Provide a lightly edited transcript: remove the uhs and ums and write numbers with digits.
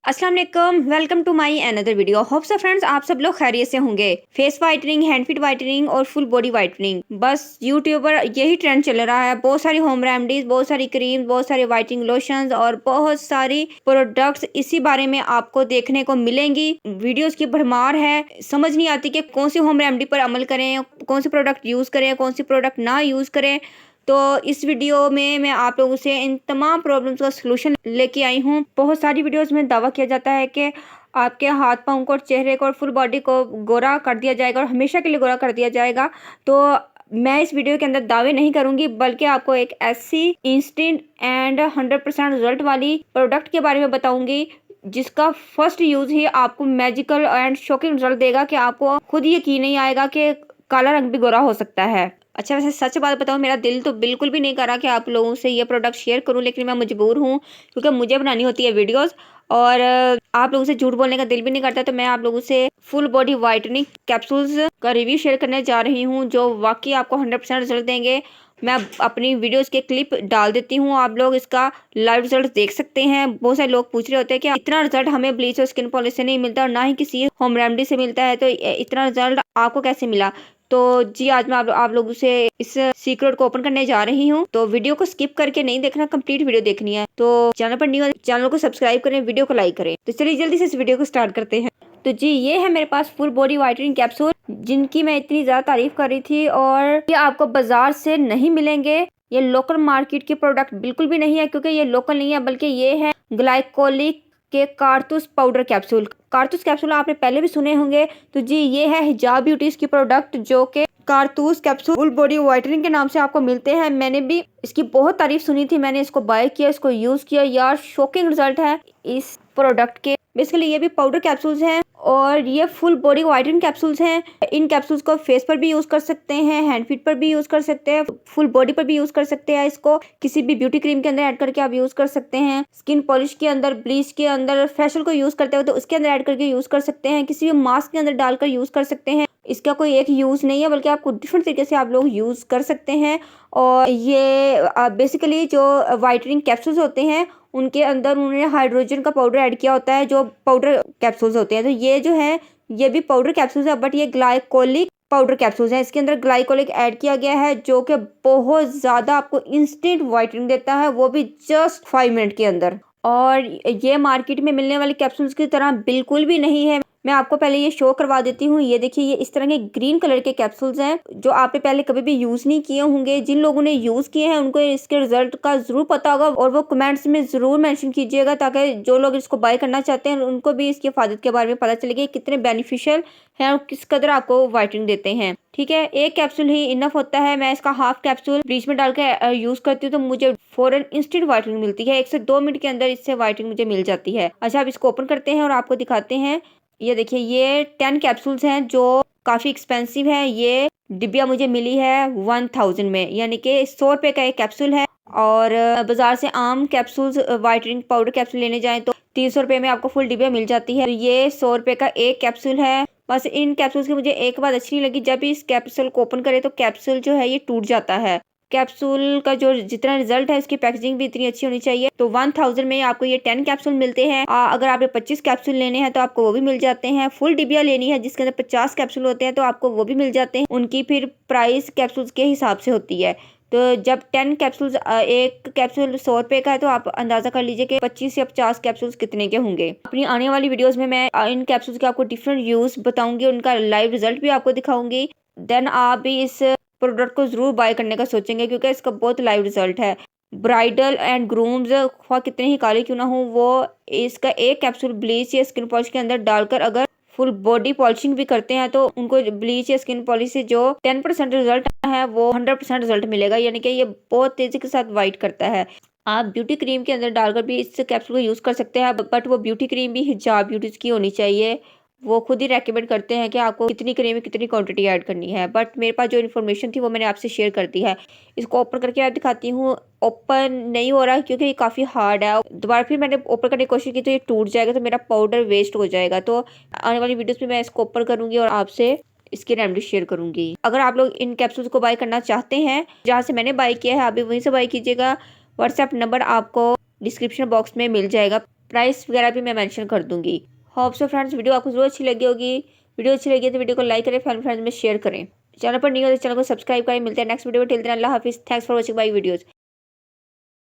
अस्सलाम वालेकुम, welcome to my another video. Hope so friends आप सब लोग खैरियत से होंगे। Face whitening, hand feet whitening और फुल बॉडी वाइटनिंग, बस यूट्यूब पर यही ट्रेंड चल रहा है। बहुत सारी होम रेमेडीज, बहुत सारी क्रीम, बहुत सारे वाइटनिंग लोशंस और बहुत सारी प्रोडक्ट्स इसी बारे में आपको देखने को मिलेंगी। वीडियोस की भरमार है, समझ नहीं आती कि कौन सी होम रेमेडी पर अमल करें, कौन सी प्रोडक्ट यूज करें, कौन सी प्रोडक्ट ना यूज करें। तो इस वीडियो में मैं आप लोगों से इन तमाम प्रॉब्लम्स का सलूशन लेके आई हूँ। बहुत सारी वीडियोस में दावा किया जाता है कि आपके हाथ पाँव को और चेहरे को और फुल बॉडी को गोरा कर दिया जाएगा और हमेशा के लिए गोरा कर दिया जाएगा। तो मैं इस वीडियो के अंदर दावे नहीं करूंगी, बल्कि आपको एक ऐसी इंस्टेंट एंड 100% रिजल्ट वाली प्रोडक्ट के बारे में बताऊंगी जिसका फर्स्ट यूज ही आपको मैजिकल एंड शॉकिंग रिजल्ट देगा कि आपको खुद यकीन नहीं आएगा कि काला रंग भी गोरा हो सकता है। अच्छा, वैसे सच बात बताऊँ, मेरा दिल तो बिल्कुल भी नहीं कर रहा कि आप लोगों से ये प्रोडक्ट शेयर करूं, लेकिन मैं मजबूर हूं क्योंकि मुझे बनानी होती है वीडियोस और आप लोगों से झूठ बोलने का दिल भी नहीं करता। तो मैं आप लोगों से फुल बॉडी वाइटनिंग कैप्सूल्स का रिव्यू शेयर करने जा रही हूं जो वाकई आपको 100% रिजल्ट देंगे। मैं अपनी वीडियोस के क्लिप डाल देती हूँ, आप लोग इसका लाइव रिजल्ट देख सकते हैं। बहुत सारे लोग पूछ रहे होते हैं कि इतना रिजल्ट हमें ब्लीच और स्किन पॉलिश से नहीं मिलता और ना ही किसी होम रेमेडी से मिलता है, तो इतना रिजल्ट आपको कैसे मिला। तो जी, आज मैं आप लोगों से इस सीक्रेट को ओपन करने जा रही हूँ। तो वीडियो को स्किप करके नहीं देखना, कंप्लीट वीडियो देखनी है। तो चैनल पर न्यू, चैनल को सब्सक्राइब करें, वीडियो को लाइक करें। तो चलिए जल्दी से इस वीडियो को स्टार्ट करते हैं। तो जी, ये है मेरे पास फुल बॉडी वाइटनिंग कैप्सूल जिनकी मैं इतनी ज्यादा तारीफ कर रही थी, और ये आपको बाजार से नहीं मिलेंगे। ये लोकल मार्केट के प्रोडक्ट बिल्कुल भी नहीं है, क्योंकि ये लोकल नहीं है, बल्कि ये है ग्लाइकोलिक के कारतूस पाउडर कैप्सूल। कारतूस कैप्सूल आपने पहले भी सुने होंगे। तो जी, ये है हिजाब ब्यूटीज की प्रोडक्ट जो कि कारतूस कैप्सूल फुल बॉडी वाइटनिंग के नाम से आपको मिलते हैं। मैंने भी इसकी बहुत तारीफ सुनी थी, मैंने इसको बाय किया, इसको यूज किया, यार शॉकिंग रिजल्ट है इस प्रोडक्ट के। बेसिकली ये भी पाउडर कैप्सूल्स हैं और ये फुल बॉडी वाइटनिंग कैप्सूल्स हैं। इन कैप्सूल्स को फेस पर भी यूज कर सकते हैं, हैंड फीट पर भी यूज कर सकते हैं, फुल बॉडी पर भी यूज कर सकते हैं। इसको किसी भी ब्यूटी क्रीम के अंदर ऐड करके आप यूज कर सकते हैं, स्किन पॉलिश के अंदर, ब्लीच के अंदर, फेशियल को यूज करते हो तो उसके अंदर ऐड करके यूज कर सकते हैं, किसी भी मास्क के अंदर डालकर यूज कर सकते हैं। इसका कोई एक यूज नहीं है, बल्कि आपको डिफरेंट तरीके से आप लोग यूज कर सकते हैं। और ये बेसिकली जो वाइटनिंग कैप्सूल्स होते हैं उनके अंदर उन्होंने हाइड्रोजन का पाउडर ऐड किया होता है, जो पाउडर कैप्सूल्स होते हैं। तो ये जो है ये भी पाउडर कैप्सूल्स है, बट ये ग्लाइकोलिक पाउडर कैप्सूल्स है। इसके अंदर ग्लाइकोलिक ऐड किया गया है जो कि बहुत ज्यादा आपको इंस्टेंट वाइटनिंग देता है, वो भी जस्ट 5 मिनट के अंदर। और ये मार्केट में मिलने वाली कैप्सूल्स की तरह बिल्कुल भी नहीं है। मैं आपको पहले ये शो करवा देती हूँ। ये देखिए, ये इस तरह के ग्रीन कलर के कैप्सूल्स हैं जो आपने पहले कभी भी यूज नहीं किए होंगे। जिन लोगों ने यूज किए हैं उनको इसके रिजल्ट का जरूर पता होगा, और वो कमेंट्स में जरूर मेंशन कीजिएगा, ताकि जो लोग इसको बाय करना चाहते हैं उनको भी इसकी हिफाजत के बारे में पता चलेगा कितने बेनिफिशियल है और किस कदर आपको वाइटनिंग देते हैं। ठीक है, एक कैप्सूल ही इनफ होता है। मैं इसका हाफ कैप्सूल ब्लीच में डाल के यूज करती हूँ तो मुझे फौरन इंस्टेंट वाइटनिंग मिलती है। 1 से 2 मिनट के अंदर इससे वाइटनिंग मुझे मिल जाती है। अच्छा, अब इसको ओपन करते हैं और आपको दिखाते हैं। ये देखिए, ये 10 कैप्सूल्स हैं जो काफी एक्सपेंसिव है। ये डिब्बिया मुझे मिली है 1000 में, यानी कि 100 रुपए का एक कैप्सूल है। और बाजार से आम कैप्सूल्स वाइटनिंग पाउडर कैप्सूल लेने जाएं तो 300 रुपए में आपको फुल डिब्बिया मिल जाती है। तो ये 100 रुपए का एक कैप्सूल है। बस इन कैप्सूल्स की मुझे एक बात अच्छी नहीं लगी, जब भी इस कैप्सूल को ओपन करे तो कैप्सूल जो है ये टूट जाता है। कैप्सूल का जो जितना रिजल्ट है इसकी पैकेजिंग भी इतनी अच्छी होनी चाहिए। तो 1000 में आपको ये 10 कैप्सूल मिलते हैं। अगर आपने 25 कैप्सूल लेने हैं तो आपको वो भी मिल जाते हैं। फुल डिबिया लेनी है जिसके अंदर 50 कैप्सूल होते हैं तो आपको वो भी मिल जाते हैं। उनकी फिर प्राइस कैप्सूल्स के हिसाब से होती है। तो जब 10 कैप्सूल्स, एक कैप्सूल 100 रुपए का है, तो आप अंदाजा कर लीजिए कि 25 या 50 कैप्सूल्स कितने के होंगे। अपनी आने वाली वीडियोस में मैं इन कैप्सूल्स के आपको डिफरेंट यूज बताऊंगी, उनका लाइव रिजल्ट भी आपको दिखाऊंगी। देन आप भी इस प्रोडक्ट को जरूर बाय करने का सोचेंगे, क्योंकि इसका बहुत लाइव रिजल्ट है। ब्राइडल एंड ग्रूम्स ख्वाह कितने ही काले क्यों ना हो, वो इसका एक कैप्सूल ब्लीच या स्किन पॉलिश के अंदर डालकर अगर फुल बॉडी पॉलिशिंग भी करते हैं तो उनको ब्लीच या स्किन पॉलिश से जो 10% रिजल्ट है वो 100% रिजल्ट मिलेगा, यानी कि ये बहुत तेजी के साथ वाइट करता है। आप ब्यूटी क्रीम के अंदर डालकर भी इस कैप्सूल को यूज कर सकते हैं, बट वो ब्यूटी क्रीम भी हिजाब ब्यूटीज की होनी चाहिए। वो खुद ही रेकमेंड करते हैं कि आपको कितनी क्रीम में कितनी क्वांटिटी ऐड करनी है, बट मेरे पास जो इन्फॉर्मेशन थी वो मैंने आपसे शेयर कर दी है। इसको ओपन करके आप दिखाती हूँ। ओपन नहीं हो रहा है क्योंकि ये काफ़ी हार्ड है। दोबारा फिर मैंने ओपन करने की कोशिश की तो ये टूट जाएगा, तो मेरा पाउडर वेस्ट हो जाएगा। तो आने वाली वीडियोस में मैं इसको ओपन करूँगी और आपसे इसकी रेमेडी शेयर करूँगी। अगर आप लोग इन कैप्सूल्स को बाय करना चाहते हैं, जहाँ से मैंने बाय किया है आप भी वहीं से बाय कीजिएगा। व्हाट्सएप नंबर आपको डिस्क्रिप्शन बॉक्स में मिल जाएगा। प्राइस वगैरह भी मैं मेंशन कर दूंगी। होप सो फ्रेंड्स वीडियो आपको जरूर अच्छी लगी होगी। वीडियो अच्छी लगी तो वीडियो को लाइक करें, फैमिली फ्रेंड्स में शेयर करें। चैनल पर नहीं हो तो चैनल को सब्सक्राइब करें। मिलते हैं नेक्स्ट वीडियो में। टिल देन अल्लाह हाफिज़। Thanks for watching my videos.